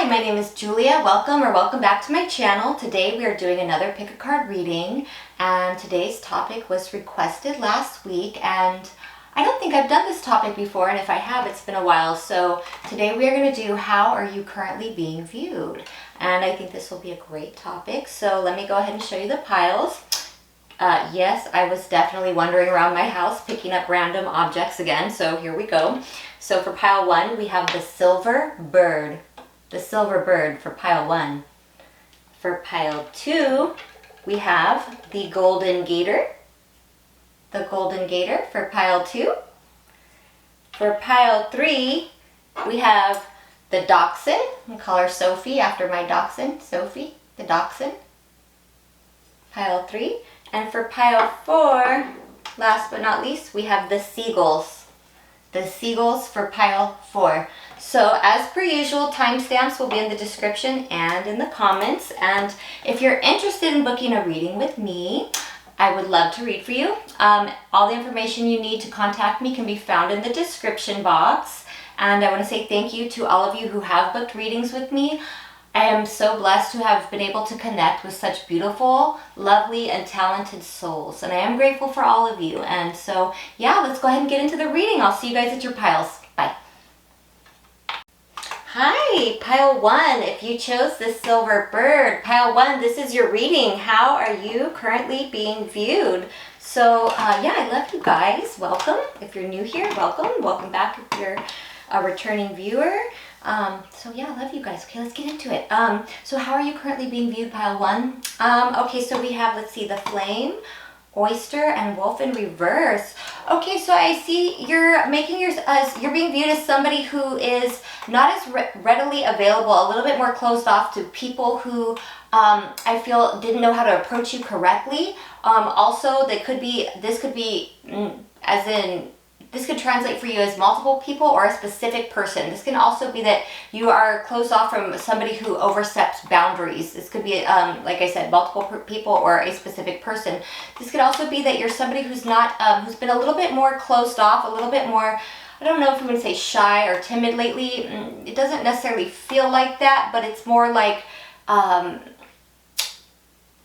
my name is Julia. Welcome back to my channel. Today we are doing another pick a card reading, and today's topic was requested last week, and I don't think I've done this topic before, and if I have, it's been a while. So today we are going to do how are you currently being viewed, and I think this will be a great topic. So let me go ahead and show you the piles. Yes, I was definitely wandering around my house picking up random objects again, so here we go. So for pile 1, we have the silver bird. The silver bird for pile 1. For pile 2, we have the golden gator. The golden gator for pile 2. For pile 3, we have the dachshund. I'll call her Sophie after my dachshund. Sophie, the dachshund. Pile 3. And for pile 4, last but not least, we have the seagulls. The seagulls for pile 4. So as per usual, timestamps will be in the description and in the comments. And if you're interested in booking a reading with me, I would love to read for you. All the information you need to contact me can be found in the description box. And I want to say thank you to all of you who have booked readings with me. I am so blessed to have been able to connect with such beautiful, lovely, and talented souls. And I am grateful for all of you. And so, yeah, let's go ahead and get into the reading. I'll see you guys at your piles. Bye. Hi, pile 1. If you chose the silver bird, pile 1, this is your reading. How are you currently being viewed? So, yeah, I love you guys. Welcome. If you're new here, welcome. Welcome back if you're a returning viewer. So yeah, I love you guys. Okay, let's get into it. So how are you currently being viewed, pile 1? Okay, so we have, let's see, the flame, oyster, and wolf in reverse. Okay, so I see you're making you're being viewed as somebody who is not as readily available, a little bit more closed off to people who I feel didn't know how to approach you correctly. Also, this could be as in, this could translate for you as multiple people or a specific person. This can also be that you are closed off from somebody who oversteps boundaries. This could be, like I said, multiple people or a specific person. This could also be that you're somebody who's not, who's been a little bit more closed off, a little bit more, I don't know if you would say shy or timid lately. It doesn't necessarily feel like that, but it's more like,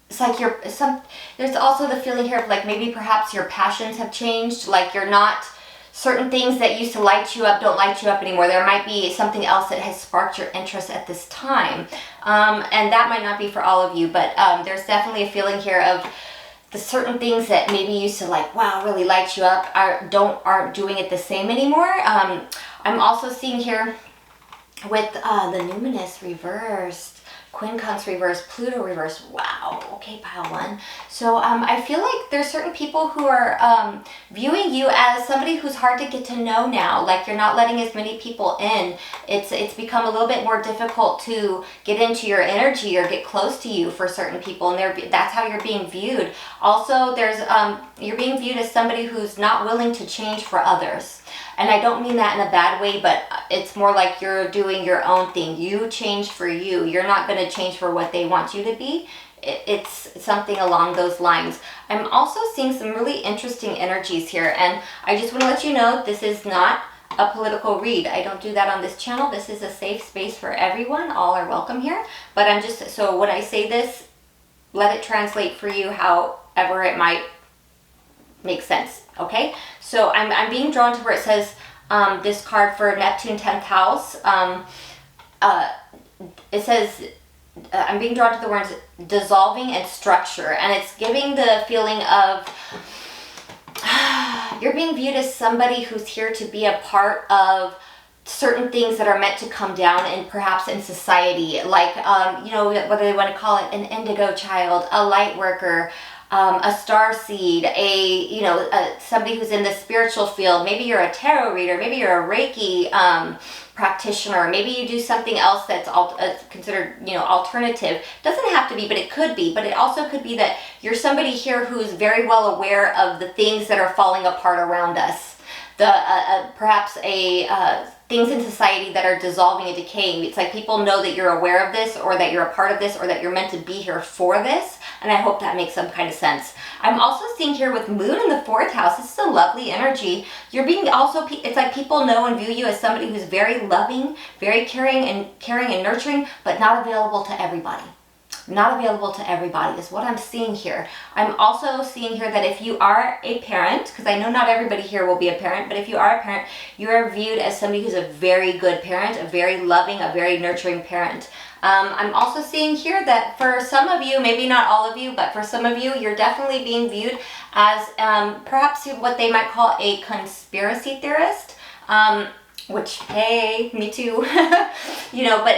it's like there's also the feeling here of like maybe perhaps your passions have changed, like you're not, certain things that used to light you up don't light you up anymore. There might be something else that has sparked your interest at this time. And that might not be for all of you, but there's definitely a feeling here of the certain things that maybe used to like, wow, really light you up aren't doing it the same anymore. I'm also seeing here with the numinous reversed, quincunx reverse, Pluto reverse. Wow. Okay, pile 1. So I feel like there's certain people who are viewing you as somebody who's hard to get to know now. Like you're not letting as many people in. It's become a little bit more difficult to get into your energy or get close to you for certain people, and that's how you're being viewed. Also, you're being viewed as somebody who's not willing to change for others. And I don't mean that in a bad way, but it's more like you're doing your own thing. You change for you. You're not going to change for what they want you to be. It's something along those lines. I'm also seeing some really interesting energies here. And I just want to let you know, this is not a political read. I don't do that on this channel. This is a safe space for everyone. All are welcome here. But so when I say this, let it translate for you however it might make sense. Okay, so I'm being drawn to where it says this card for Neptune 10th house. It says I'm being drawn to the words dissolving and structure, and it's giving the feeling of you're being viewed as somebody who's here to be a part of certain things that are meant to come down and perhaps in society, like you know, whether they want to call it an indigo child, a light worker, a star seed, somebody who's in the spiritual field. Maybe you're a tarot reader, maybe you're a Reiki practitioner, maybe you do something else that's considered, alternative. Doesn't have to be, but it could be. But it also could be that you're somebody here who's very well aware of the things that are falling apart around us. perhaps things in society that are dissolving and decaying. It's like people know that you're aware of this, or that you're a part of this, or that you're meant to be here for this. And I hope that makes some kind of sense. I'm also seeing here with Moon in the 4th house, this is a lovely energy. You're being also, it's like people know and view you as somebody who's very loving, very caring and nurturing, but not available to everybody. Not available to everybody is what I'm seeing here. I'm also seeing here that if you are a parent, because I know not everybody here will be a parent, but if you are a parent, you are viewed as somebody who's a very good parent, a very loving, a very nurturing parent. I'm also seeing here that for some of you, maybe not all of you, but for some of you, you're definitely being viewed as perhaps what they might call a conspiracy theorist. Which, hey, me too. You know, but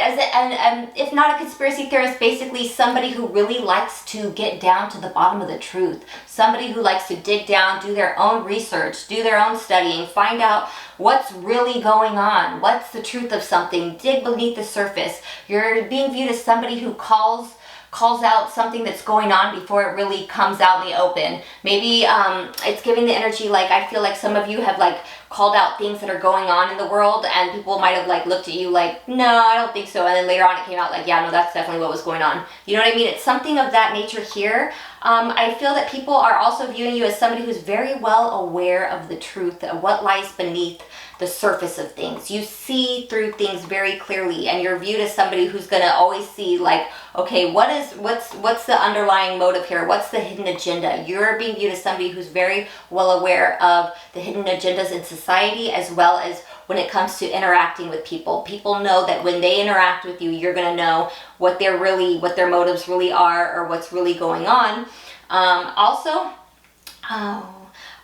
if not a conspiracy theorist, basically somebody who really likes to get down to the bottom of the truth. Somebody who likes to dig down, do their own research, do their own studying, find out what's really going on, what's the truth of something, dig beneath the surface. You're being viewed as somebody who calls out something that's going on before it really comes out in the open. Maybe it's giving the energy, like I feel like some of you have like called out things that are going on in the world, and people might have like looked at you like, no, I don't think so, and then later on it came out like, yeah, no, that's definitely what was going on. You know what I mean? It's something of that nature here. I feel that people are also viewing you as somebody who's very well aware of the truth, of what lies beneath the surface of things. You see through things very clearly, and you're viewed as somebody who's gonna always see like, okay, what's the underlying motive here? What's the hidden agenda? You're being viewed as somebody who's very well aware of the hidden agendas in society, as well as when it comes to interacting with people. People know that when they interact with you, you're gonna know what their motives really are, or what's really going on.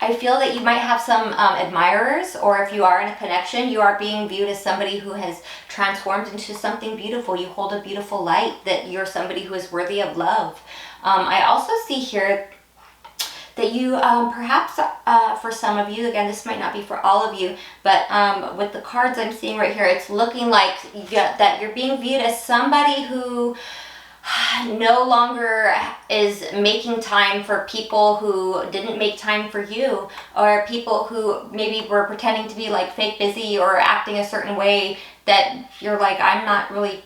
I feel that you might have some admirers, or if you are in a connection, you are being viewed as somebody who has transformed into something beautiful. You hold a beautiful light, that you're somebody who is worthy of love. I also see here that you perhaps for some of you, again, this might not be for all of you, but with the cards I'm seeing right here, it's looking like that you're being viewed as somebody who no longer is making time for people who didn't make time for you, or people who maybe were pretending to be like fake busy or acting a certain way that you're like, I'm not really,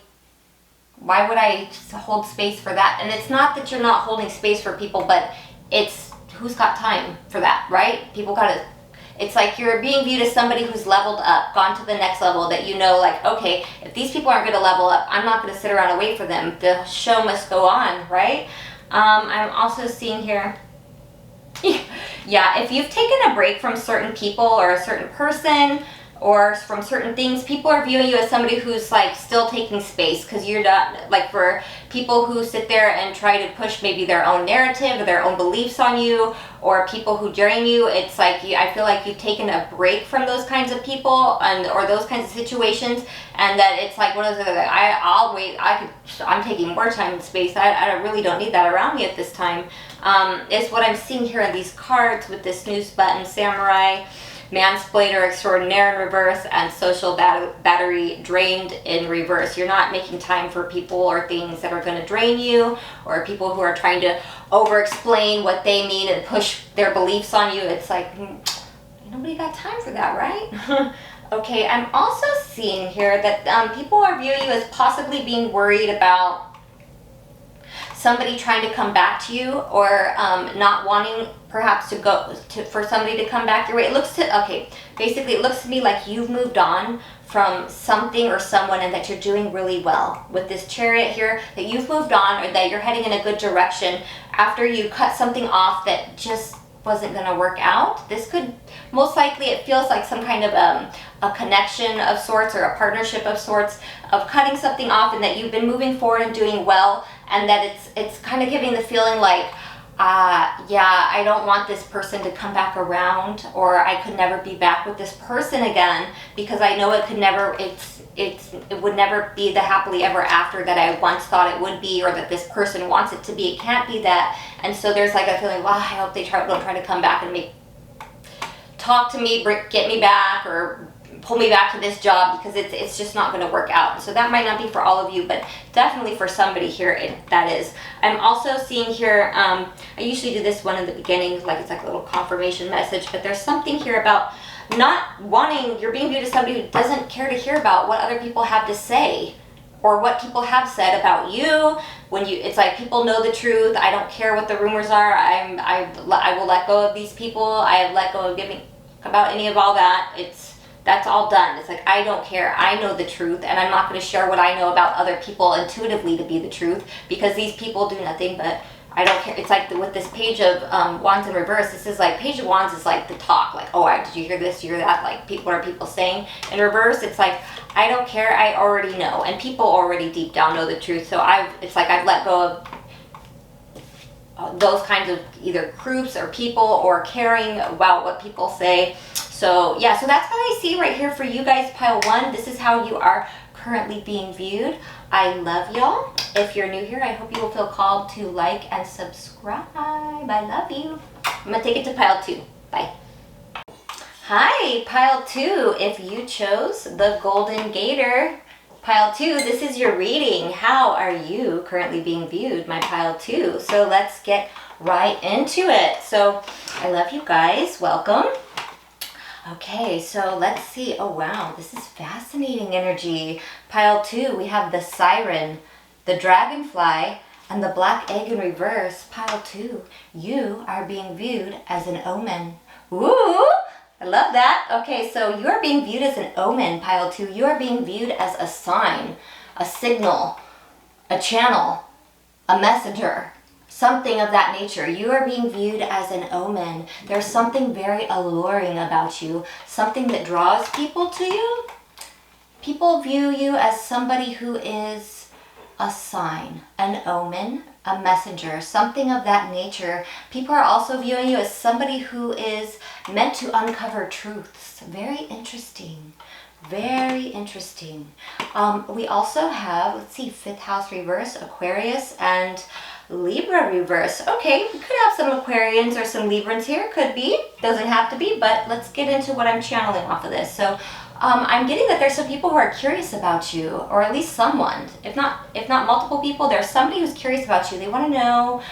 why would I hold space for that? And it's not that you're not holding space for people, but it's who's got time for that, right? People gotta, it's like you're being viewed as somebody who's leveled up, gone to the next level, that you know, like, okay, if these people aren't going to level up, I'm not going to sit around and wait for them. The show must go on, right? I'm also seeing here, yeah, if you've taken a break from certain people or a certain person, or from certain things, people are viewing you as somebody who's like still taking space, because you're not, like, for people who sit there and try to push maybe their own narrative or their own beliefs on you, or people who drain you, it's like I feel like you've taken a break from those kinds of people or those kinds of situations, and that it's like one of those, like, I'll wait, I'm taking more time and space, I really don't need that around me at this time, is what I'm seeing here in these cards with this snooze button, samurai, mansplainer extraordinaire in reverse, and social battery drained in reverse. You're not making time for people or things that are going to drain you, or people who are trying to over-explain what they mean and push their beliefs on you. It's like, nobody got time for that, right? Okay, I'm also seeing here that people are viewing you as possibly being worried about somebody trying to come back to you, or not wanting perhaps for somebody to come back your way. It looks to me like you've moved on from something or someone, and that you're doing really well with this Chariot here, that you've moved on, or that you're heading in a good direction after you cut something off that just wasn't going to work out. This could, most likely, it feels like some kind of a connection of sorts, or a partnership of sorts, of cutting something off, and that you've been moving forward and doing well, and that it's kind of giving the feeling like, yeah, I don't want this person to come back around, or I could never be back with this person again, because I know it would never be the happily ever after that I once thought it would be, or that this person wants it to be. It can't be that. And so there's like a feeling, well, I hope they don't try to come back and talk to me, get me back, or pull me back to this job, because it's just not going to work out. So that might not be for all of you, but definitely for somebody here that is. I'm also seeing here, I usually do this one in the beginning, like it's like a little confirmation message, but there's something here about not wanting, you're being viewed as somebody who doesn't care to hear about what other people have to say or what people have said about you. When you, it's like people know the truth. I don't care what the rumors are. I will let go of these people. I have let go of giving about any of all that. That's all done. It's like, I don't care. I know the truth, and I'm not going to share what I know about other people intuitively to be the truth, because these people do nothing but, I don't care. It's like with this Page of Wands in reverse, this is like, Page of Wands is like the talk, like, oh, did you hear this, you hear that, like, what are people saying? In reverse, it's like, I don't care, I already know, and people already deep down know the truth, so it's like I've let go of those kinds of either groups or people or caring about what people say. So yeah, so that's what I see right here for you guys, pile 1. This is how you are currently being viewed. I love y'all. If you're new here, I hope you will feel called to like and subscribe. I love you. I'm gonna take it to pile 2. Bye. Hi, pile 2. If you chose the golden gator, pile 2, this is your reading. How are you currently being viewed, my pile 2? So let's get right into it. So I love you guys. Welcome. Okay, so let's see. Oh, wow. This is fascinating energy. Pile 2, we have the siren, the dragonfly, and the black egg in reverse. Pile 2, you are being viewed as an omen. Ooh, I love that. Okay, so you are being viewed as an omen, pile 2. You are being viewed as a sign, a signal, a channel, a messenger. Something of that nature. You are being viewed as an omen. There's something very alluring about you, something that draws people to you. People view you as somebody who is a sign, an omen, a messenger, something of that nature. People are also viewing you as somebody who is meant to uncover truths. Very interesting. Very interesting. We also have, let's see, 5th house reverse, Aquarius, and Libra reverse. Okay, we could have some Aquarians or some Librans here. Could be. Doesn't have to be, but let's get into what I'm channeling off of this. So I'm getting that there's some people who are curious about you, or at least someone. If not multiple people, there's somebody who's curious about you. They want to know,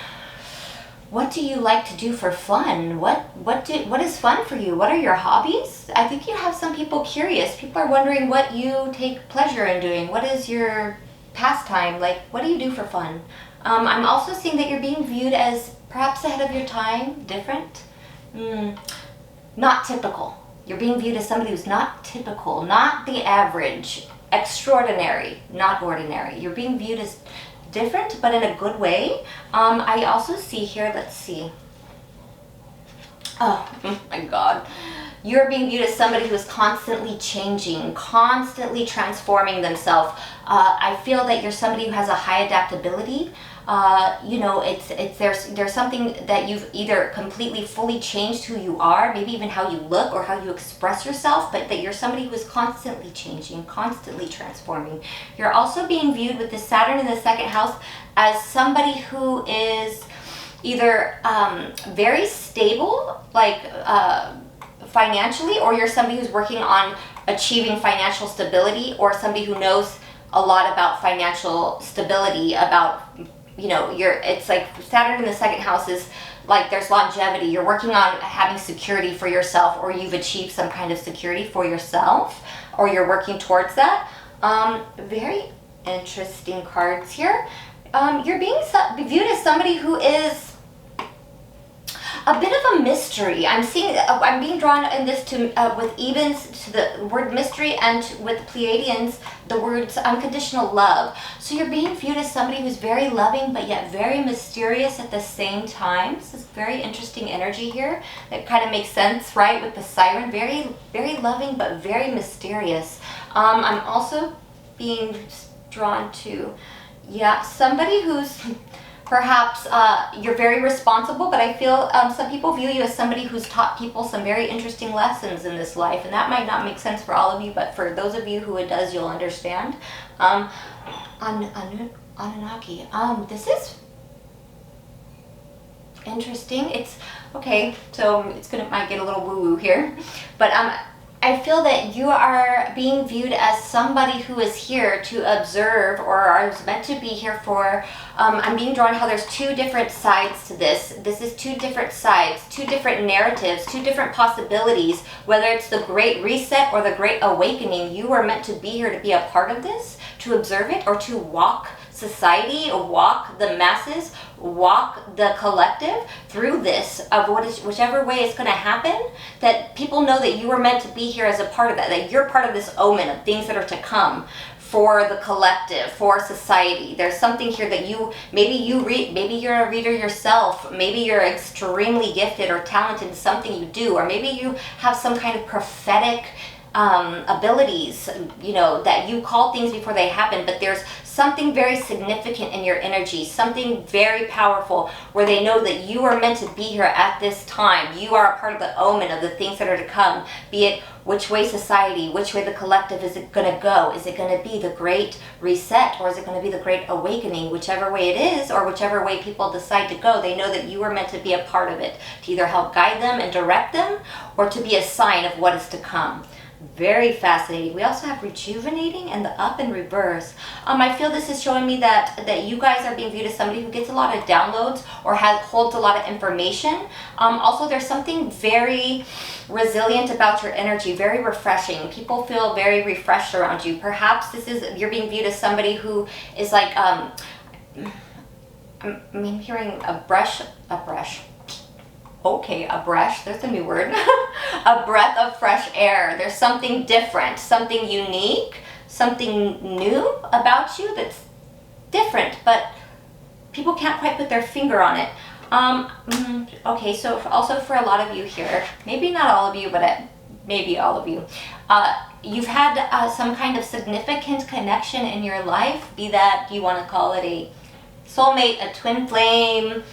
what do you like to do for fun? What is fun for you? What are your hobbies? I think you have some people curious. People are wondering what you take pleasure in doing. What is your pastime? Like, what do you do for fun? I'm also seeing that you're being viewed as perhaps ahead of your time, different, not typical. You're being viewed as somebody who's not typical, not the average, extraordinary, not ordinary. You're being viewed as different, but in a good way. I also see here, let's see. Oh my God. You're being viewed as somebody who is constantly changing, constantly transforming themselves. I feel that you're somebody who has a high adaptability. You know, there's something that you've either completely fully changed who you are, maybe even how you look or how you express yourself, but that you're somebody who is constantly changing, constantly transforming. You're also being viewed with the Saturn in the 2nd house as somebody who is either very stable, like financially, or you're somebody who's working on achieving financial stability, or somebody who knows a lot about financial stability, about, you know, it's like Saturn in the 2nd house is like there's longevity. You're working on having security for yourself, or you've achieved some kind of security for yourself, or you're working towards that. Very interesting cards here. You're being viewed as somebody who is a bit of a mystery. I'm being drawn in this to with evens to the word mystery, and with Pleiadians the words unconditional love. So you're being viewed as somebody who's very loving but yet very mysterious at the same time. This is very interesting energy here. That kind of makes sense, right? With the siren, very, very loving but very mysterious. I'm also being drawn to, yeah, somebody who's perhaps you're very responsible, but I feel some people view you as somebody who's taught people some very interesting lessons in this life, and that might not make sense for all of you, but for those of you who it does, you'll understand. Anunnaki. This is interesting. It's okay, so might get a little woo-woo here, but I feel that you are being viewed as somebody who is here to observe, or is meant to be here for, I'm being drawn how there's two different sides to this. This is two different sides, two different narratives, two different possibilities. Whether it's the Great Reset or the Great Awakening, you are meant to be here to be a part of this, to observe it, or to walk society, walk the masses, walk the collective through this of whichever way it's going to happen, that people know that you were meant to be here as a part of that you're part of this omen of things that are to come for the collective, for society. There's something here that maybe you're a reader yourself, maybe you're extremely gifted or talented in something you do, or maybe you have some kind of prophetic abilities, that you call things before they happen, but there's something very significant in your energy, something very powerful where they know that you are meant to be here at this time. You are a part of the omen of the things that are to come, be it which way society, which way the collective is it going to go. Is it going to be the Great Reset, or is it going to be the Great Awakening? Whichever way it is, or whichever way people decide to go, they know that you are meant to be a part of it, to either help guide them and direct them, or to be a sign of what is to come. Very fascinating. We also have rejuvenating and the up and reverse. I feel this is showing me that you guys are being viewed as somebody who gets a lot of downloads or holds a lot of information. Also, there's something very resilient about your energy, very refreshing. People feel very refreshed around you. Perhaps you're being viewed as somebody who is like, I'm hearing a brush. Okay, a brush, there's a new word. A breath of fresh air. There's something different, something unique, something new about you that's different, but people can't quite put their finger on it. Okay, so also for a lot of you here, maybe not all of you, but maybe all of you, you've had some kind of significant connection in your life, be that you want to call it a soulmate, a twin flame,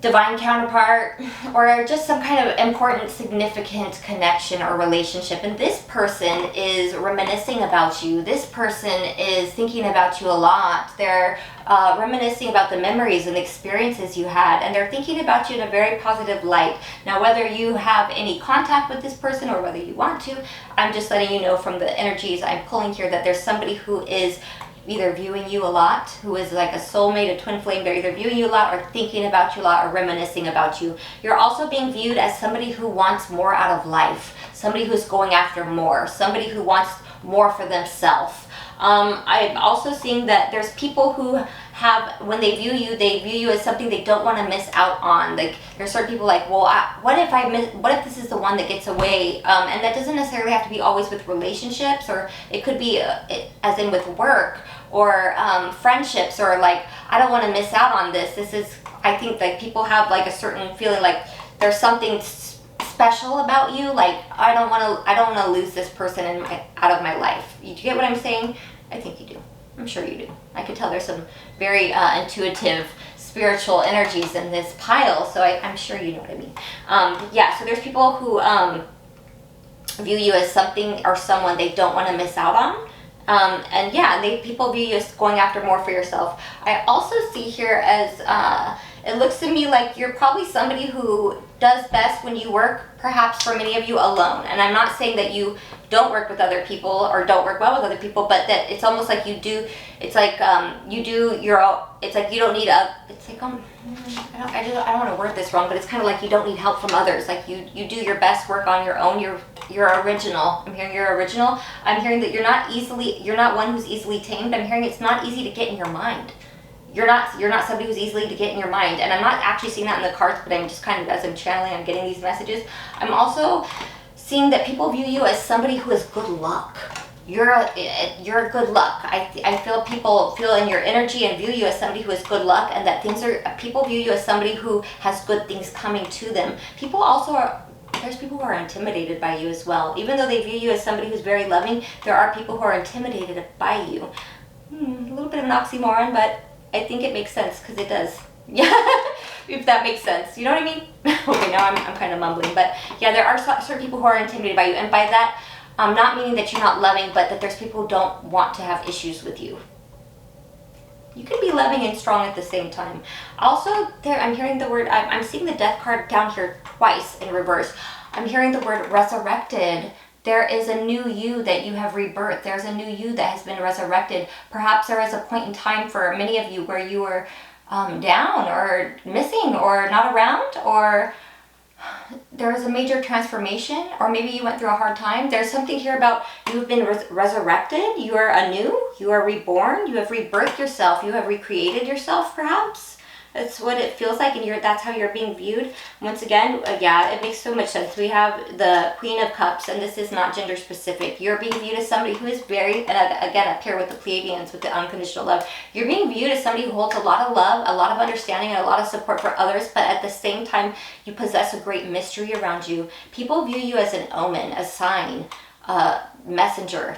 divine counterpart, or just some kind of important, significant connection or relationship. And this person is reminiscing about you. This person is thinking about you a lot. They're reminiscing about the memories and the experiences you had, and they're thinking about you in a very positive light. Now, whether you have any contact with this person or whether you want to, I'm just letting you know from the energies I'm pulling here that there's somebody who is either viewing you a lot, who is like a soulmate, a twin flame. They're either viewing you a lot or thinking about you a lot or reminiscing about you. You're also being viewed as somebody who wants more out of life, somebody who's going after more, somebody who wants more for themselves. I'm also seeing that there's people who when they view you as something they don't want to miss out on. Like, there's certain people like, well, what if this is the one that gets away? And that doesn't necessarily have to be always with relationships, or it could be as in with work or friendships, or like, I don't want to miss out on this. This is, I think, like, people have like a certain feeling like there's something special about you. Like, I don't want to lose this person out of my life. You get what I'm saying? I think you do. I'm sure you do. I could tell there's some very intuitive, spiritual energies in this pile, so I'm sure you know what I mean. Yeah, so there's people who view you as something or someone they don't want to miss out on. And yeah, people view you as going after more for yourself. I also see here as, it looks to me like you're probably somebody who does best when you work, perhaps for many of you, alone. And I'm not saying that you don't work with other people or don't work well with other people, but that it's almost like you do, it's like you do your, it's like you don't need it's like, I don't want to word this wrong, but it's kind of like you don't need help from others. Like you do your best work on your own. You're original. I'm hearing you're original. I'm hearing that you're not one who's easily tamed. I'm hearing it's not easy to get in your mind. You're not somebody who's easily to get in your mind. And I'm not actually seeing that in the cards, but I'm just kind of, as I'm channeling, I'm getting these messages. I'm also seeing that people view you as somebody who is good luck. You're good luck. I feel people feel in your energy and view you as somebody who is good luck, and that people view you as somebody who has good things coming to them. There's people who are intimidated by you as well. Even though they view you as somebody who's very loving, there are people who are intimidated by you. A little bit of an oxymoron, but I think it makes sense, because it does. Yeah, if that makes sense. You know what I mean? Okay, now I'm kind of mumbling. But yeah, there are certain people who are intimidated by you. And by that, not meaning that you're not loving, but that there's people who don't want to have issues with you. You can be loving and strong at the same time. Also, I'm hearing the word, I'm seeing the death card down here twice in reverse. I'm hearing the word resurrected. There is a new you that you have rebirthed. There's a new you that has been resurrected. Perhaps there is a point in time for many of you where you were down or missing or not around, or there was a major transformation, or maybe you went through a hard time. There's something here about you've been resurrected. You are anew. You are reborn. You have rebirthed yourself. You have recreated yourself, perhaps. That's what it feels like, and that's how you're being viewed. Once again, yeah, it makes so much sense. We have the Queen of Cups, and this is not gender specific. You're being viewed as somebody who is very, and again, up here with the Pleiadians, with the unconditional love. You're being viewed as somebody who holds a lot of love, a lot of understanding, and a lot of support for others, but at the same time, you possess a great mystery around you. People view you as an omen, a sign, a messenger,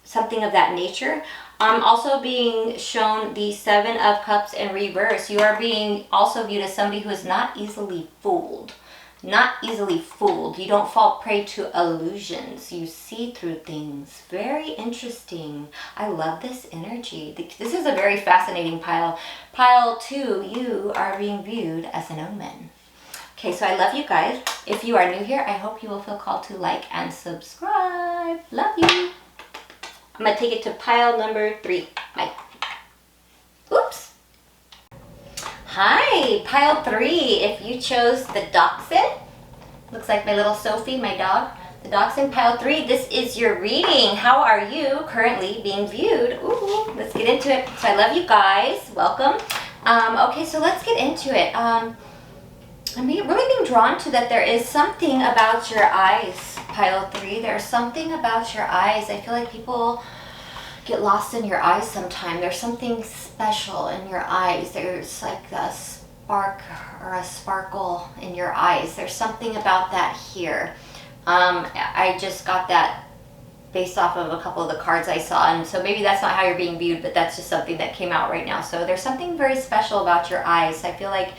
something of that nature. I'm also being shown the Seven of Cups in reverse. You are being also viewed as somebody who is not easily fooled. Not easily fooled. You don't fall prey to illusions. You see through things. Very interesting. I love this energy. This is a very fascinating pile. Pile 2, you are being viewed as an omen. Okay, so I love you guys. If you are new here, I hope you will feel called to like and subscribe. Love you. I'm going to take it to pile number 3. Bye. Oops. Hi, pile 3. If you chose the Dachshund, looks like my little Sophie, my dog. The Dachshund, pile 3, this is your reading. How are you currently being viewed? Ooh, let's get into it. So I love you guys. Welcome. Okay, so let's get into it. I'm really being drawn to that there is something about your eyes, pile 3. There's something about your eyes. I feel like people get lost in your eyes sometime. There's something special in your eyes. There's like a spark or a sparkle in your eyes. There's something about that here. I just got that based off of a couple of the cards I saw, and so maybe that's not how you're being viewed, but that's just something that came out right now. So there's something very special about your eyes. I feel like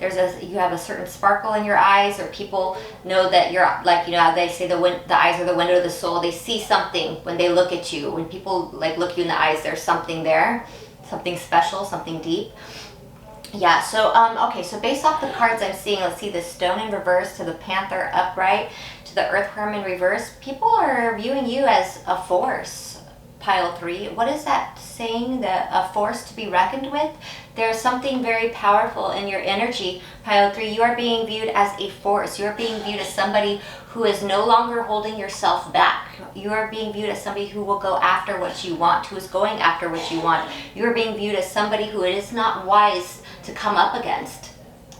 you have a certain sparkle in your eyes, or people know that you're like, you know, they say the eyes are the window of the soul. They see something when they look at you. When people like look you in the eyes, there's something there, something special, something deep. Yeah, so okay, so based off the cards I'm seeing, let's see, the Stone in reverse to the Panther upright to the Earthworm in reverse. People are viewing you as a force, pile 3. What is that saying? A force to be reckoned with? There's something very powerful in your energy, pile 3. You are being viewed as a force. You're being viewed as somebody who is no longer holding yourself back. You are being viewed as somebody who will go after what you want, who is going after what you want. You are being viewed as somebody who it is not wise to come up against.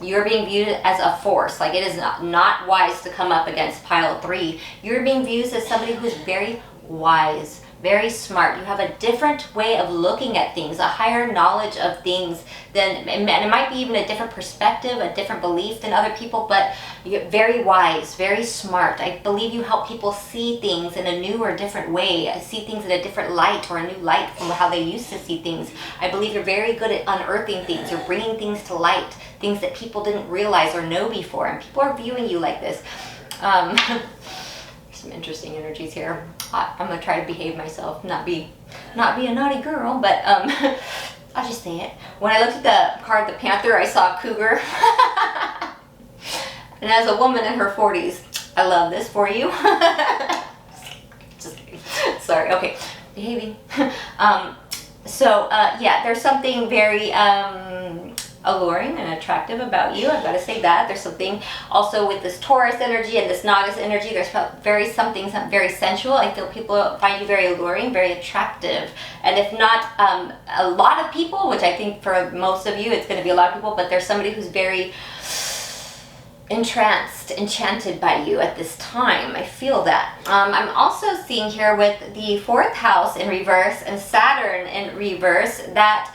You're being viewed as a force. Like, it is not wise to come up against, pile 3. You're being viewed as somebody who's very wise, very smart. You have a different way of looking at things, a higher knowledge of things than, and it might be even a different perspective, a different belief than other people, but you're very wise, very smart. I believe you help people see things in a new or different way, see things in a different light, or a new light from how they used to see things. I believe you're very good at unearthing things. You're bringing things to light, things that people didn't realize or know before, and people are viewing you like this. Some interesting energies here. I'm gonna try to behave myself, not be a naughty girl, but I'll just say it. When I looked at the card, the Panther, I saw a cougar. And as a woman in her 40s, I love this for you. Just kidding. Sorry. Okay, behaving. Yeah, there's something very alluring and attractive about you. I've got to say that. There's something also with this Taurus energy and this Nagas energy. There's something very sensual. I feel people find you very alluring, very attractive. And if not a lot of people, which I think for most of you, it's going to be a lot of people, but there's somebody who's very entranced, enchanted by you at this time. I feel that. I'm also seeing here with the 4th house in reverse and Saturn in reverse that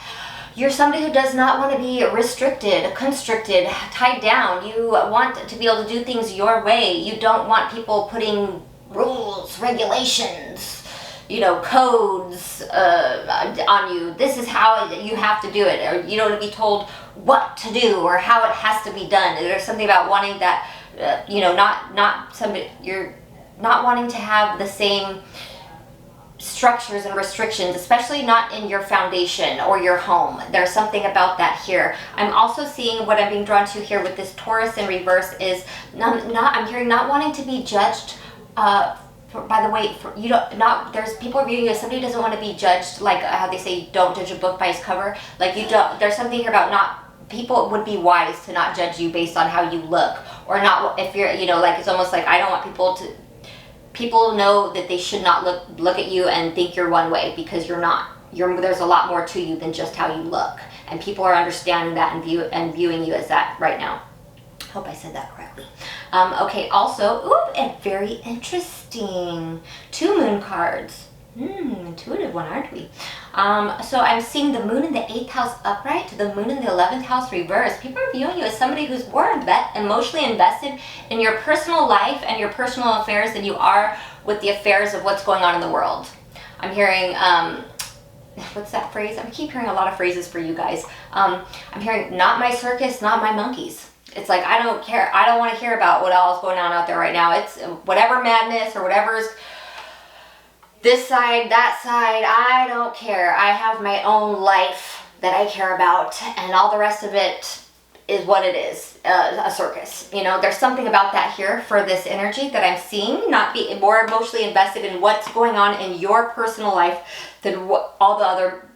you're somebody who does not want to be restricted, constricted, tied down. You want to be able to do things your way. You don't want people putting rules, regulations, you know, codes on you. This is how you have to do it. Or you don't want to be told what to do or how it has to be done. There's something about wanting that, you know, not somebody, you're not wanting to have the same structures and restrictions, especially not in your foundation or your home. There's something about that here. I'm also seeing what I'm being drawn to here with this Taurus in reverse is I'm hearing not wanting to be judged. By the way, there's people viewing you as somebody who doesn't want to be judged, like how they say don't judge a book by its cover. Like there's something here about people would be wise to not judge you based on how you look, or not if you're, like it's almost like I don't want people know that they should not look at you and think you're one way, because you're not. There's a lot more to you than just how you look, and people are understanding that and viewing you as that right now. Hope I said that correctly. Okay, also, and very interesting, 2 moon cards. Intuitive one, aren't we? So I'm seeing the moon in the 8th house upright, the moon in the 11th house reverse. People are viewing you as somebody who's more emotionally invested in your personal life and your personal affairs than you are with the affairs of what's going on in the world. I'm hearing, what's that phrase? I keep hearing a lot of phrases for you guys. I'm hearing, not my circus, not my monkeys. It's like, I don't care. I don't want to hear about what all is going on out there right now. It's whatever madness or whatever's this side, that side, I don't care. I have my own life that I care about, and all the rest of it is what it is, a circus. There's something about that here for this energy that I'm seeing, not be more emotionally invested in what's going on in your personal life than all the other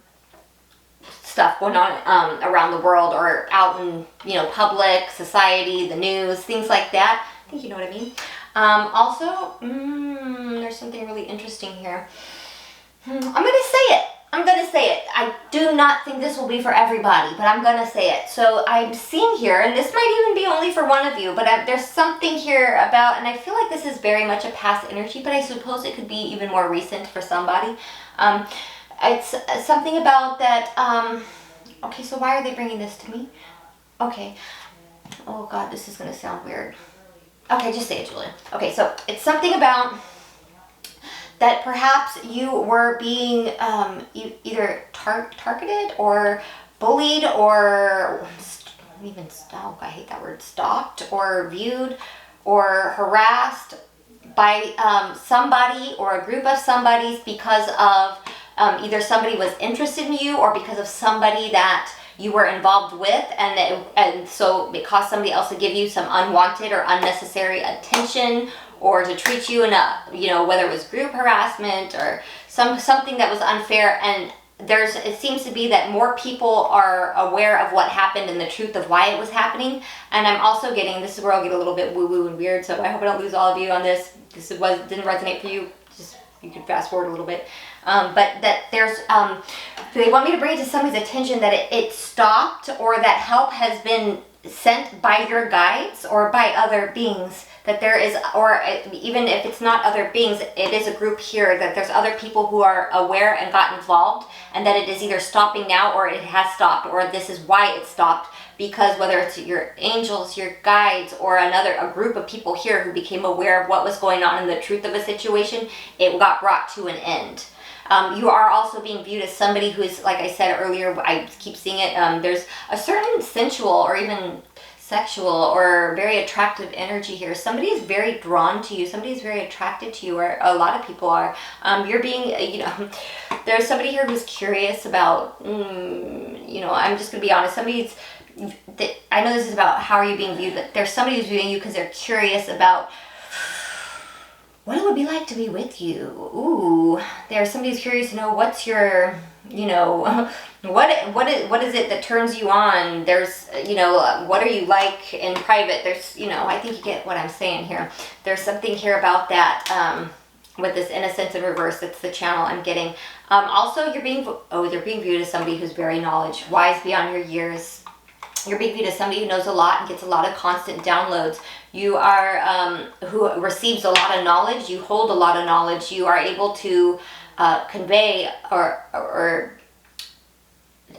stuff going on around the world or out in public, society, the news, things like that. I think you know what I mean. Also, there's something really interesting here. I'm gonna say it. I do not think this will be for everybody, but I'm gonna say it. So I'm seeing here, and this might even be only for one of you, but there's something here about, and I feel like this is very much a past energy, but I suppose it could be even more recent for somebody. It's something about that, okay, so why are they bringing this to me? Okay. Oh God, this is gonna sound weird. Okay, just say it, Julia. Okay, so it's something about that perhaps you were being either targeted or bullied or even stalked. I hate that word. Stalked or viewed or harassed by somebody or a group of somebodies because of either somebody was interested in you or because of somebody that you were involved with, and so it caused somebody else to give you some unwanted or unnecessary attention, or to treat you in a, whether it was group harassment or something that was unfair. And it seems to be that more people are aware of what happened and the truth of why it was happening. And I'm also getting, this is where I'll get a little bit woo-woo and weird, so I hope I don't lose all of you on this. This didn't resonate for you, you could fast forward a little bit. But that there's, they want me to bring it to somebody's attention that it stopped, or that help has been sent by your guides or by other beings, that there is, or even if it's not other beings, it is a group here, that there's other people who are aware and got involved, and that it is either stopping now or it has stopped, or this is why it stopped, because whether it's your angels, your guides, or a group of people here who became aware of what was going on and the truth of a situation, it got brought to an end. You are also being viewed as somebody who is, like I said earlier, I keep seeing it, there's a certain sensual or even sexual or very attractive energy here. Somebody is very drawn to you. Somebody is very attracted to you, or a lot of people are. You're being, there's somebody here who's curious about, I'm just going to be honest, I know this is about how are you being viewed, but there's somebody who's viewing you because they're curious about what it would be like to be with you. Ooh, there's somebody who's curious to know what's your, what is it that turns you on? There's, what are you like in private? There's, I think you get what I'm saying here. There's something here about that, with this innocence in reverse. That's the channel I'm getting. Also, you're being viewed as somebody who's very wise beyond your years. You're being viewed as somebody who knows a lot and gets a lot of constant downloads. You are, who receives a lot of knowledge. You hold a lot of knowledge. You are able to convey or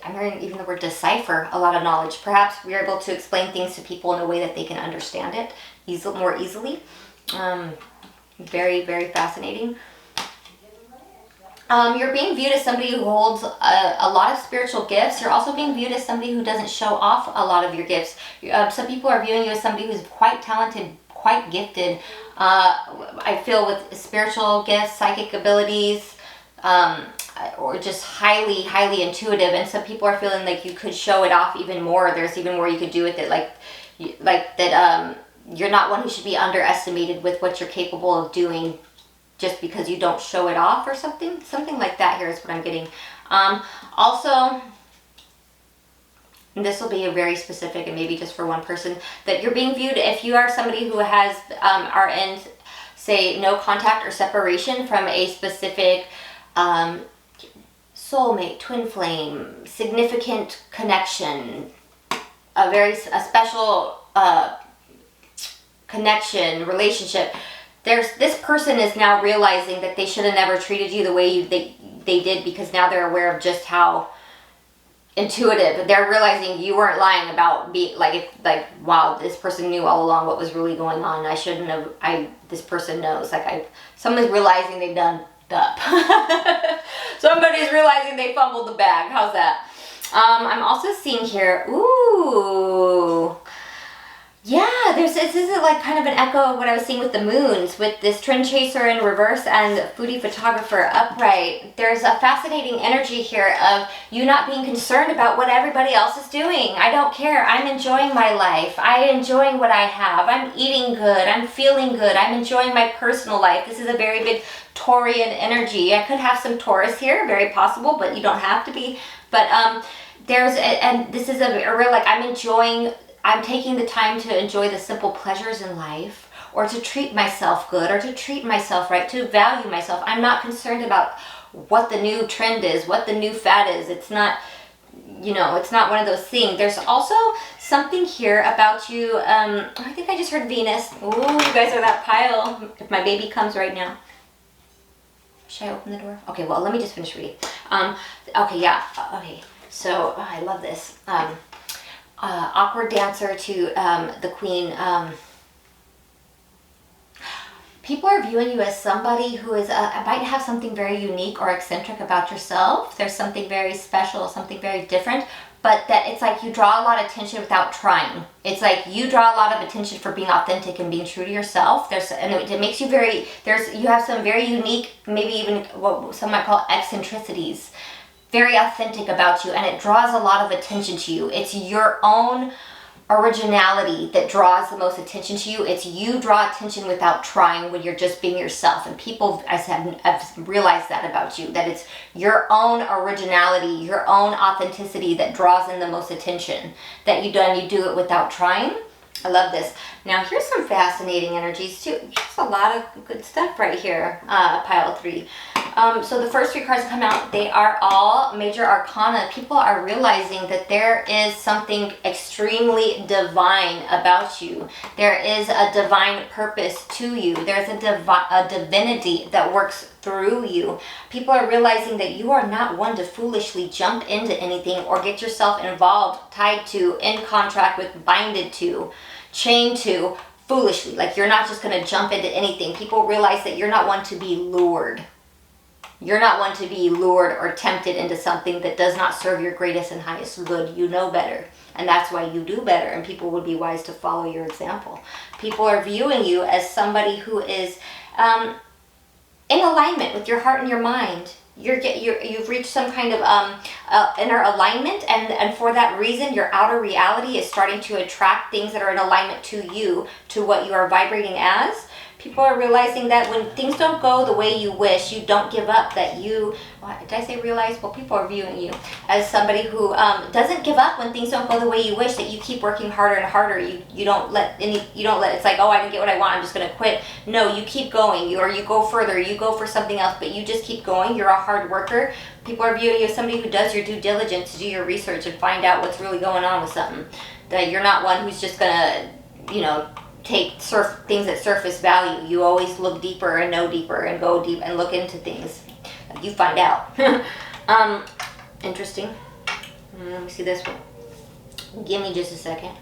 I'm hearing even the word decipher a lot of knowledge. Perhaps we're able to explain things to people in a way that they can understand it more easily. Very, very fascinating. You're being viewed as somebody who holds a lot of spiritual gifts. You're also being viewed as somebody who doesn't show off a lot of your gifts. Some people are viewing you as somebody who's quite talented, quite gifted. I feel with spiritual gifts, psychic abilities, or just highly, highly intuitive. And some people are feeling like you could show it off even more. There's even more you could do with it, like that. You're not one who should be underestimated with what you're capable of doing, just because you don't show it off or something like that. Here is what I'm getting. Also, and this will be a very specific and maybe just for one person, that you're being viewed, if you are somebody who has are in, say, no contact or separation from a specific soulmate, twin flame, significant connection, a special connection, relationship. This person is now realizing that they should have never treated you the way they did, because now they're aware of just how intuitive. They're realizing you weren't lying about wow, this person knew all along what was really going on. I shouldn't have. This person knows. Someone's realizing they've done up. Somebody's realizing they fumbled the bag. How's that? I'm also seeing here. Ooh. Yeah, this is like kind of an echo of what I was seeing with the moons, with this trend chaser in reverse and foodie photographer upright. There's a fascinating energy here of you not being concerned about what everybody else is doing. I don't care. I'm enjoying my life. I'm enjoying what I have. I'm eating good. I'm feeling good. I'm enjoying my personal life. This is a very big Taurian energy. I could have some Taurus here, very possible, but you don't have to be. But and this is a real, like, I'm taking the time to enjoy the simple pleasures in life, or to treat myself good, or to treat myself right, to value myself. I'm not concerned about what the new trend is, what the new fad is. It's not, it's not one of those things. There's also something here about you. I think I just heard Venus. Ooh, you guys are that pile. If my baby comes right now. Should I open the door? Okay, well, let me just finish reading. Okay, yeah. Okay, so I love this. Awkward dancer to the queen. People are viewing you as somebody who is might have something very unique or eccentric about yourself. There's something very special, something very different, but that it's like you draw a lot of attention without trying. It's like you draw a lot of attention for being authentic and being true to yourself. And it makes you you have some very unique, maybe even what some might call eccentricities, very authentic about you, and it draws a lot of attention to you. It's your own originality that draws the most attention to you. It's you draw attention without trying when you're just being yourself. And people, I've realized that about you, that it's your own originality, your own authenticity that draws in the most attention. That you do it without trying. I love this. Now here's some fascinating energies too. There's a lot of good stuff right here, pile 3. So the first 3 cards that come out, they are all major arcana. People are realizing that there is something extremely divine about you. There is a divine purpose to you. There's a divinity that works through you. People are realizing that you are not one to foolishly jump into anything or get yourself involved, tied to, in contract with, binded to, chained to, foolishly. Like, you're not just going to jump into anything. People realize that you're not one to be lured. You're not one to be lured or tempted into something that does not serve your greatest and highest good. You know better. And that's why you do better. And people would be wise to follow your example. People are viewing you as somebody who is in alignment with your heart and your mind. You've reached some kind of inner alignment, and for that reason, your outer reality is starting to attract things that are in alignment to you, to what you are vibrating as. People are realizing that when things don't go the way you wish, you don't give up, that you, did I say realize? Well, people are viewing you as somebody who doesn't give up when things don't go the way you wish, that you keep working harder and harder. You don't let, it's like, oh, I didn't get what I want, I'm just going to quit. No, you keep going, or you go further, you go for something else, but you just keep going. You're a hard worker. People are viewing you as somebody who does your due diligence to do your research and find out what's really going on with something. That you're not one who's just going to, take things at surface value. You always look deeper and know deeper and go deep and look into things. You find out. Interesting. Let me see this one. Give me just a second.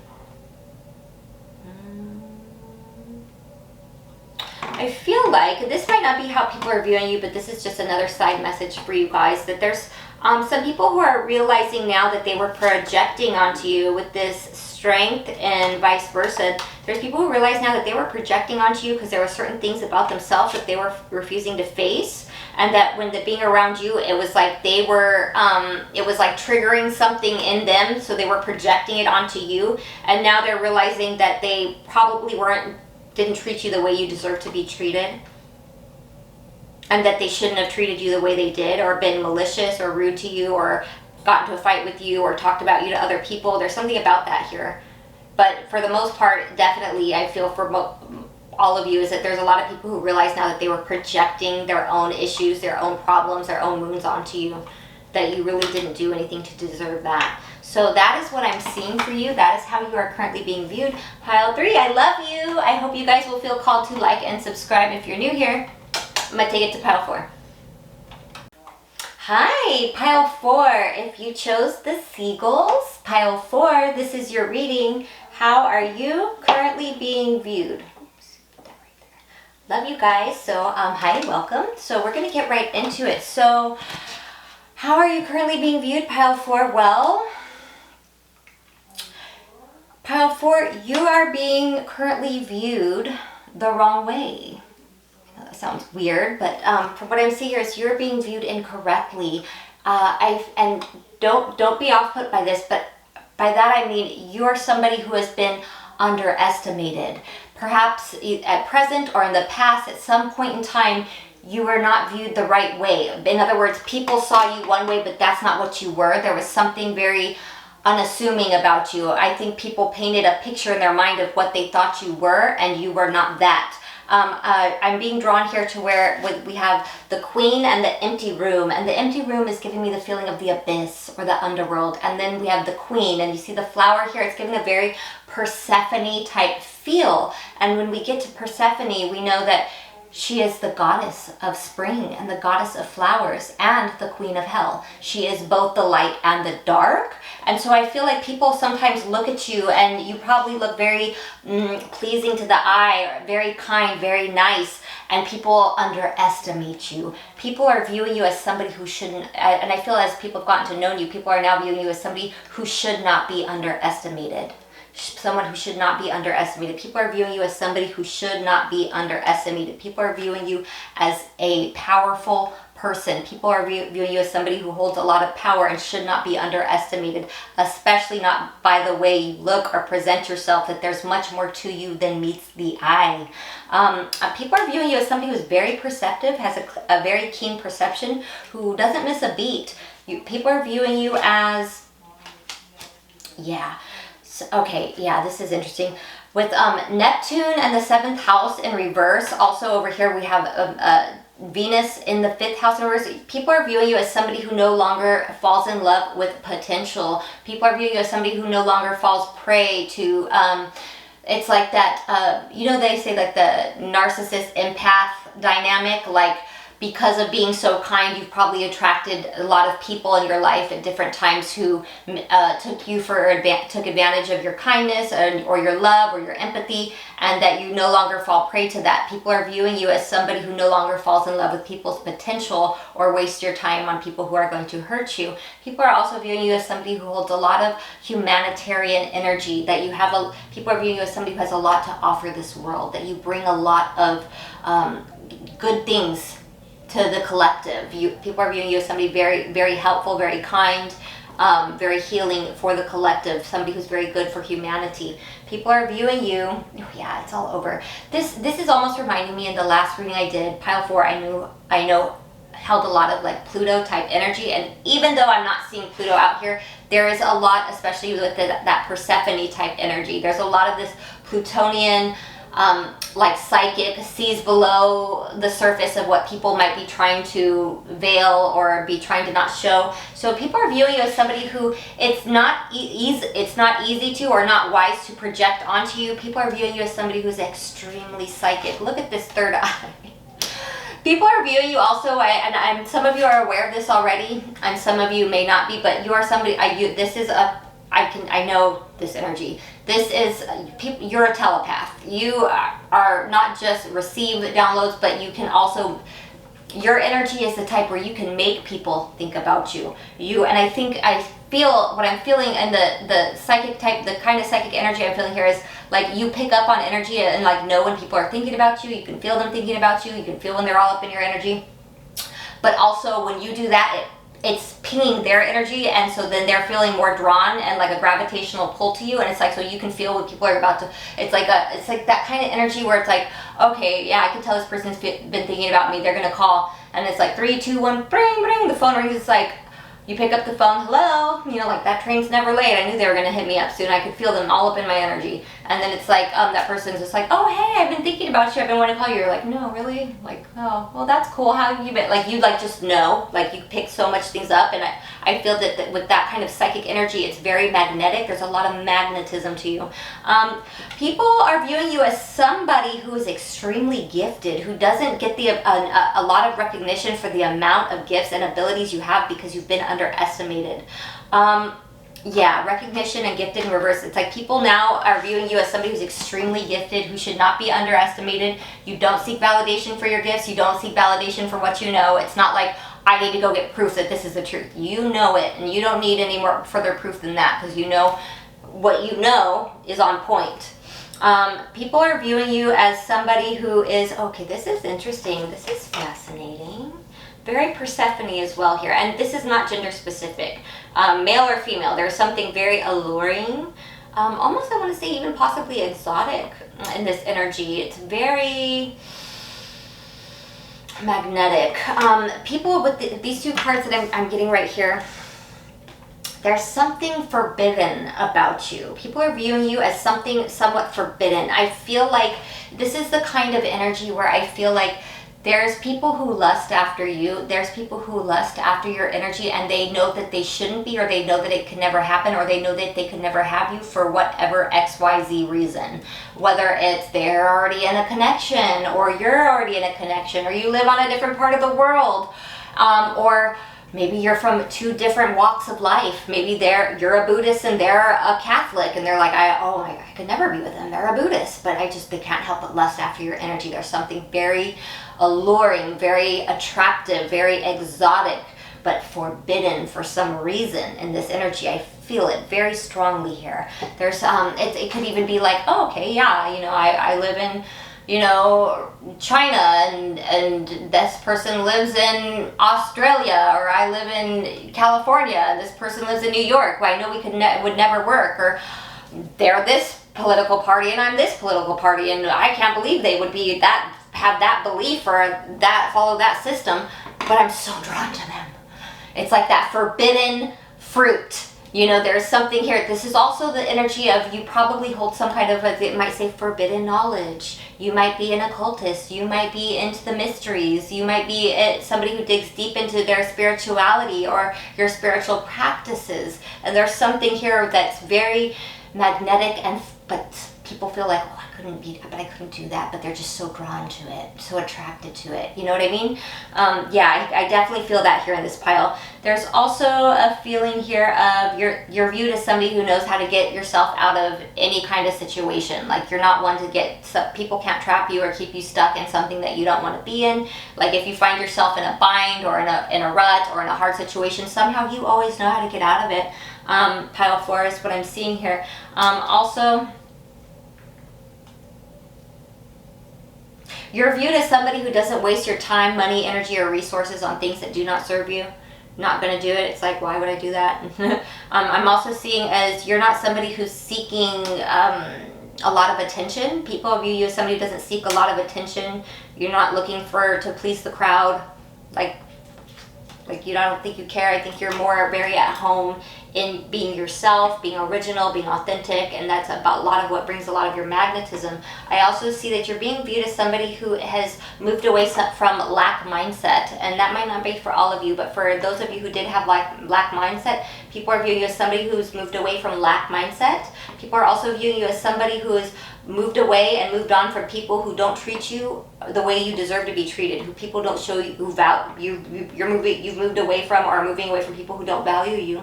I feel like this might not be how people are viewing you, but this is just another side message for you guys, that there's some people who are realizing now that they were projecting onto you with this strength and vice versa. There's people who realize now that they were projecting onto you because there were certain things about themselves that they were refusing to face, and that when being around you, it was like they were, it was like triggering something in them, so they were projecting it onto you, and now they're realizing that they probably didn't treat you the way you deserve to be treated, and that they shouldn't have treated you the way they did, or been malicious or rude to you, or got into a fight with you, or talked about you to other people. There's something about that here. But for the most part, definitely, I feel for all of you, is that there's a lot of people who realize now that they were projecting their own issues, their own problems, their own wounds onto you, that you really didn't do anything to deserve that. So that is what I'm seeing for you. That is how you are currently being viewed. Pile 3, I love you. I hope you guys will feel called to like and subscribe if you're new here. I'm going to take it to pile 4. Hi, pile 4. If you chose the Seagulls, pile 4, this is your reading. How are you currently being viewed? Love you guys. So, hi, welcome. So we're going to get right into it. So, how are you currently being viewed, pile 4? Well, pile 4, you are being currently viewed the wrong way. That sounds weird, but from what I'm seeing here is you're being viewed incorrectly. And don't be off put by this, but by that I mean you're somebody who has been underestimated. Perhaps at present or in the past, at some point in time, you were not viewed the right way. In other words, people saw you one way, but that's not what you were. There was something very unassuming about you. I think people painted a picture in their mind of what they thought you were, and you were not that. I'm being drawn here to where we have the Queen and the empty room, and the empty room is giving me the feeling of the abyss or the underworld, and then we have the Queen, and you see the flower here. It's giving a very Persephone type feel, and when we get to Persephone, we know that she is the goddess of spring and the goddess of flowers and the queen of hell. She is both the light and the dark. And so I feel like people sometimes look at you and you probably look very pleasing to the eye, or very kind, very nice, and people underestimate you. People are viewing you as somebody who shouldn't, and I feel as people have gotten to know you, people are now viewing you as somebody who should not be underestimated. Someone who should not be underestimated. People are viewing you as somebody who should not be underestimated. People are viewing you as a powerful person. People are viewing you as somebody who holds a lot of power and should not be underestimated, especially not by the way you look or present yourself, that there's much more to you than meets the eye. People are viewing you as somebody who's very perceptive, has a very keen perception, who doesn't miss a beat. People are viewing you as, okay, yeah, this is interesting. With Neptune and the 7th house in reverse, also over here we have Venus in the 5th house in reverse. People are viewing you as somebody who no longer falls in love with potential. People are viewing you as somebody who no longer falls prey to, it's like that, you know, they say like the narcissist empath dynamic, like, because of being so kind, you've probably attracted a lot of people in your life at different times who took advantage of your kindness or your love or your empathy, and that you no longer fall prey to that. People are viewing you as somebody who no longer falls in love with people's potential or waste your time on people who are going to hurt you. People are also viewing you as somebody who holds a lot of humanitarian energy, that you have people are viewing you as somebody who has a lot to offer this world, that you bring a lot of good things to the collective. People are viewing you as somebody very, very helpful, very kind, very healing for the collective, somebody who's very good for humanity. People are viewing you, oh yeah, it's all over. This is almost reminding me in the last reading I did, pile 4, I know held a lot of like Pluto type energy, and even though I'm not seeing Pluto out here, there is a lot, especially with that Persephone type energy. There's a lot of this Plutonian, like psychic, sees below the surface of what people might be trying to veil or be trying to not show. So people are viewing you as somebody who it's not easy to or not wise to project onto you. People are viewing you as somebody who's extremely psychic. Look at this third eye. People are viewing you also, and some of you are aware of this already, and some of you may not be, but you are somebody, I know this energy. This is, you're a telepath. You are not just receive downloads, but you can also, your energy is the type where you can make people think about you. And I feel, what I'm feeling, and the psychic type, the kind of psychic energy I'm feeling here is like you pick up on energy and like know when people are thinking about you. You can feel them thinking about you. You can feel when they're all up in your energy. but also when you do that, it's pinging their energy, and so then they're feeling more drawn and like a gravitational pull to you, and it's like, so you can feel what people are about to, it's like that kind of energy where it's like, okay, yeah, I can tell this person's been thinking about me, they're gonna call, and it's like 3, 2, 1, bring, bring, the phone rings, it's like, you pick up the phone, hello, you know, like that train's never late. I knew they were gonna hit me up soon. I could feel them all up in my energy. And then it's like, that person's just like, oh, hey, I've been thinking about you. I've been wanting to call you. You're like, no, really? Like, oh, well, that's cool. How have you been? Like, you like just know, like you pick so much things up. And I feel that with that kind of psychic energy, it's very magnetic. There's a lot of magnetism to you. People are viewing you as somebody who is extremely gifted, who doesn't get a lot of recognition for the amount of gifts and abilities you have because you've been underestimated. Yeah, recognition and gifted in reverse. It's like people now are viewing you as somebody who's extremely gifted, who should not be underestimated. You don't seek validation for your gifts. You don't seek validation for what you know. It's not like, I need to go get proof that this is the truth. You know it, and you don't need any more further proof than that, because you know what you know is on point. People are viewing you as somebody who is, okay, this is interesting. This is fascinating. Very Persephone as well here, and this is not gender specific, male or female. There's something very alluring, almost I want to say even possibly exotic in this energy. It's very magnetic. People with these two cards that I'm getting right here, there's something forbidden about you. People are viewing you as something somewhat forbidden. I feel like this is the kind of energy where I feel like there's people who lust after you. There's people who lust after your energy, and they know that they shouldn't be, or they know that it can never happen, or they know that they can never have you for whatever XYZ reason. Whether it's they're already in a connection, or you're already in a connection, or you live on a different part of the world, or maybe you're from two different walks of life. Maybe you're a Buddhist and they're a Catholic, and they're like, I could never be with them. They're a Buddhist, but they can't help but lust after your energy. There's something very alluring, very attractive, very exotic, but forbidden for some reason in this energy. I feel it very strongly here. There's it could even be like, oh, okay, yeah, you know, I live in, you know, China, and this person lives in Australia, or I live in California, and this person lives in New York. Well, I know we would never work, or they're this political party and I'm this political party, and I can't believe they would be have that belief or follow that system, but I'm so drawn to them. It's like that forbidden fruit. You know, there's something here. This is also the energy of you probably hold some kind of, it might say forbidden knowledge. You might be an occultist. You might be into the mysteries. You might be somebody who digs deep into their spirituality or your spiritual practices. And there's something here that's very magnetic, but people feel like, oh, I couldn't do that, but they're just so drawn to it, so attracted to it. You know what I mean? Yeah, I definitely feel that here in this pile. There's also a feeling here of you're viewed as somebody who knows how to get yourself out of any kind of situation. Like, you're not one to people can't trap you or keep you stuck in something that you don't want to be in. Like, if you find yourself in a bind or in a rut or in a hard situation, somehow you always know how to get out of it. Pile 4 is what I'm seeing here. Also, you're viewed as somebody who doesn't waste your time, money, energy, or resources on things that do not serve you. Not going to do it. It's like, why would I do that? I'm also seeing as you're not somebody who's seeking a lot of attention. People view you as somebody who doesn't seek a lot of attention. You're not looking to please the crowd. Like I don't think you care. I think you're more very at home in being yourself, being original, being authentic, and that's about a lot of what brings a lot of your magnetism. I also see that you're being viewed as somebody who has moved away from lack mindset, and that might not be for all of you, but for those of you who did have lack mindset, people are viewing you as somebody who's moved away from lack mindset. People are also viewing you as somebody who is moved away and moved on from people who don't treat you the way you deserve to be treated, who people don't show you who value you've moved away from, or are moving away from people who don't value you.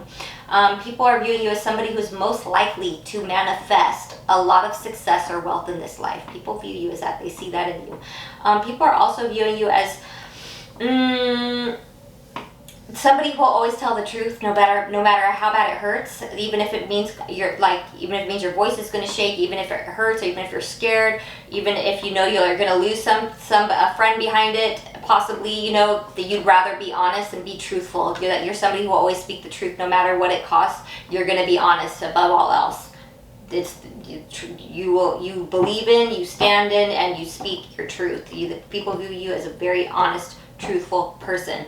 People are viewing you as somebody who's most likely to manifest a lot of success or wealth in this life. People view you as that. They see that in you. People are also viewing you as somebody who will always tell the truth, no matter how bad it hurts, even if it means your voice is going to shake, even if it hurts, or even if you're scared, even if you know you're going to lose a friend behind it. possibly, you know, that you'd rather be honest and be truthful. You're somebody who will always speak the truth no matter what it costs. You're going to be honest above all else. You believe in, you stand in, and you speak your truth. People view you as a very honest, truthful person.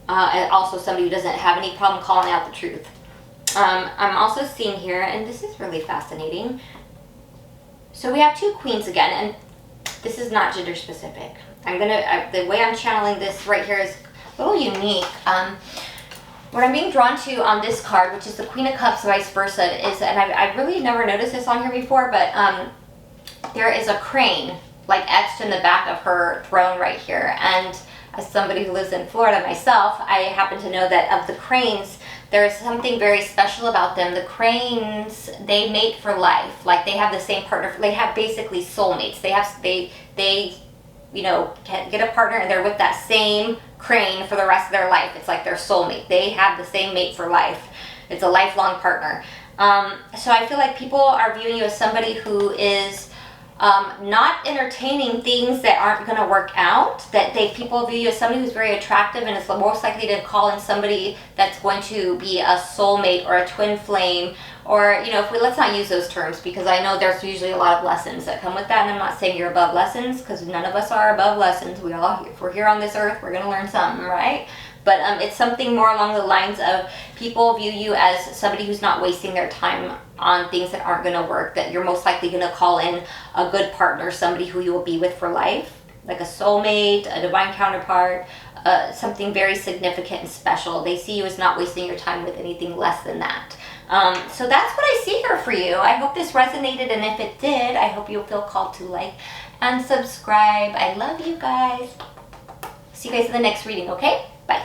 And also somebody who doesn't have any problem calling out the truth. I'm also seeing here, and this is really fascinating. So we have two queens again, and this is not gender specific. The way I'm channeling this right here is a little unique. What I'm being drawn to on this card, which is the Queen of Cups, vice versa, is, and I've really never noticed this on here before, but there is a crane like etched in the back of her throne right here. And as somebody who lives in Florida myself, I happen to know that of the cranes, there is something very special about them. The cranes, they mate for life. Like they have the same partner. They have basically soulmates. They you know, get a partner and they're with that same crane for the rest of their life. It's like their soulmate. They have the same mate for life. It's a lifelong partner. So I feel like people are viewing you as somebody who is not entertaining things that aren't going to work out. That people view you as somebody who's very attractive and is most likely to call in somebody that's going to be a soulmate or a twin flame. Or, you know, let's not use those terms, because I know there's usually a lot of lessons that come with that, and I'm not saying you're above lessons, because none of us are above lessons. If we're here on this earth, we're going to learn something, right? But it's something more along the lines of people view you as somebody who's not wasting their time on things that aren't going to work, that you're most likely going to call in a good partner, somebody who you will be with for life, like a soulmate, a divine counterpart, something very significant and special. They see you as not wasting your time with anything less than that. So that's what I see here for you. I hope this resonated, and if it did, I hope you'll feel called to like and subscribe. I love you guys. See you guys in the next reading, okay? Bye.